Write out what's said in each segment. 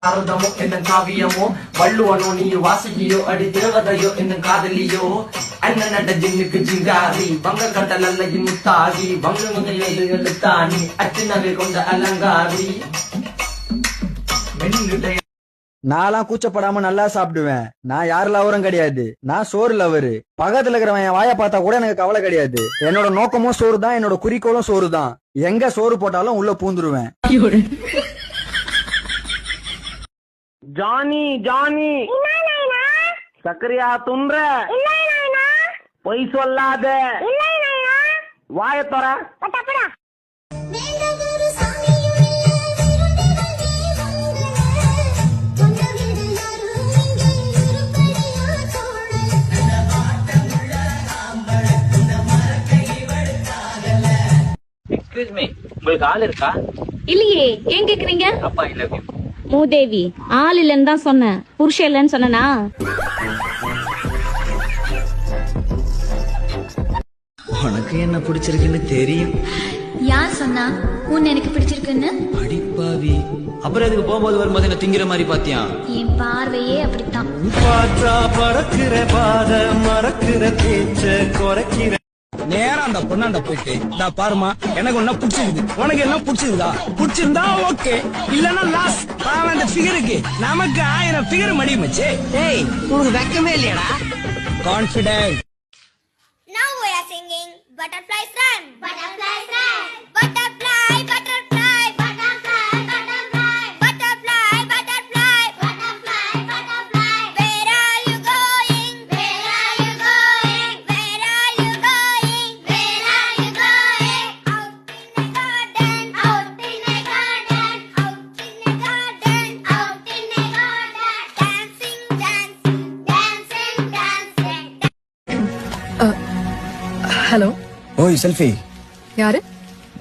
பாரதமோ என்ன காவியமோ வள்ளுவனோ நீ வாசுகியோ அடி தேவதையோ என்ன காதலியோ அண்ணன் நட ஜின்னுக்கு ஜிங்காரி வங்க கடல் அல்லையும் முத்தாகி வங்க எழுத்தாணி அச்சினவை கொண்ட அலங்காரி நான்லாம் கூச்சப்படாம நல்லா சாப்பிடுவேன். நான் யார் லவரும் கிடையாது. நான் சோறு லவரு. பக்கத்துல இருக்கிறவன் என் வாயை பார்த்தா கூட எனக்கு கவலை கிடையாது. என்னோட நோக்கமும் சோறு தான், என்னோட குறிக்கோளும் சோறு தான். எங்க சோறு போட்டாலும் உள்ள பூந்துருவேன். ஜானி ஜானி சக்கரையா துன்ற பொய் சொல்லாத வாயத்தொற எக்ஸ்கியூஸ் மீ, உங்களுக்கு ஆள் இருக்கா? இல்லையே, ஏன் கேக்குறீங்க? அப்பா ஐ லவ் யூ. மூதேவி, ஆள் இல்லன்னு தான் சொன்னேன், புருஷன் இல்லன்னு சொன்னா? உனக்கு என்ன பிடிச்சிருக்குன்னு தெரியும். யார் சொன்னா உன்னை எனக்கு பிடிச்சிருக்குன்னு? அடிப்பாவி, அப்புறம் அதுக்கு போகும்போது வரும்போது என்ன திங்கிற மாதிரி பாத்தியா? என் பார்வையே அப்படித்தான். பாற்றா பறக்கிற பாத மறக்கிற பேச்ச குறைக்கிற நேரம் அந்த பொண்ணாண்ட போயிட்டு நான் பாருமா, எனக்கு ஒன்ன பிடிச்சிருக்கு, உனக்கு என்ன பிடிச்சிருந்தா? பிடிச்சிருந்தா ஓகே, இல்லன்னா லாஸ். பாவம் அந்த ஃபிகருக்கு, நமக்கு 1000 ஃபிகர் மடியுமச்சு. ஏய், உனக்கு வெக்கமே இல்லையடா? Confident. Now we are singing Butterflies Run. Butterflies Run. Butterfly, butterfly, butterfly, butterfly, butterfly, butterfly, butterfly, butterfly. Where are you going? Where are you going? Where are you going? Where are you going? Out in a garden, out in a garden, out in a garden, out in a garden. Dancing, dancing, dancing, dancing. Hello. ஓய் selfie. யாரு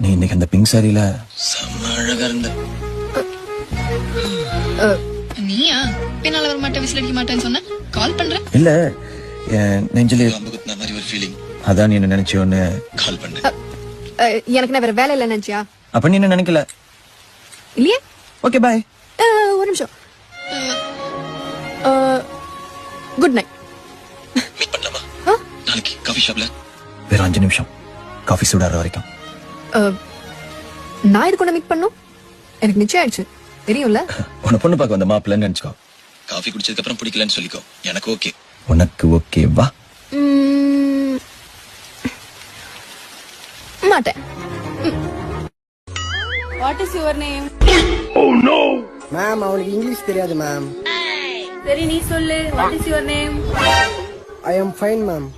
நீ இன்னைக்கு அந்த pink சாரியில செம்ம அழகா இருந்த. நீயா? பின்னால வர மாட்டேன், விசில் அடிக்க மாட்டேன்னு சொன்ன. கால் பண்றேன். இல்ல, நெஞ்சிலே அம்புகுத்துன மாதிரி ஒரு ஃபீலிங். அதான் நீ என்ன நினைச்சியோன்னு கால் பண்ணேன். எனக்கு நான் வேற வேலை இல்ல நினைச்சியா? அப்ப நீ என்ன நினைக்கல? இல்லையே. Okay bye. ஒரு நிமிஷம். Good night. மீட் பண்ணலாமா? நாளைக்கு காஃபி ஷாப்ல. வேற 5 நிமிஷம், காஃபி சூடாற வரைக்கும். நான் இது கொண்டு மீட் பண்ணும், எனக்கு நிச்சயம் ஆயிடுச்சு, தெரியும்ல. உன்னை பொண்ணு பார்க்க வந்த மாப்பிள்ளன்னு நினைச்சுக்கோ. காஃபி குடிச்சதுக்கு அப்புறம் பிடிக்கலன்னு சொல்லிக்கோ, எனக்கு ஓகே. உனக்கு ஓகே வா. மாட்டேன். What is your name? Ma'am, அவளுக்கு இங்கிலீஷ் தெரியாது மேம். சரி, நீ சொல்லு. What is your name? I am fine ma'am.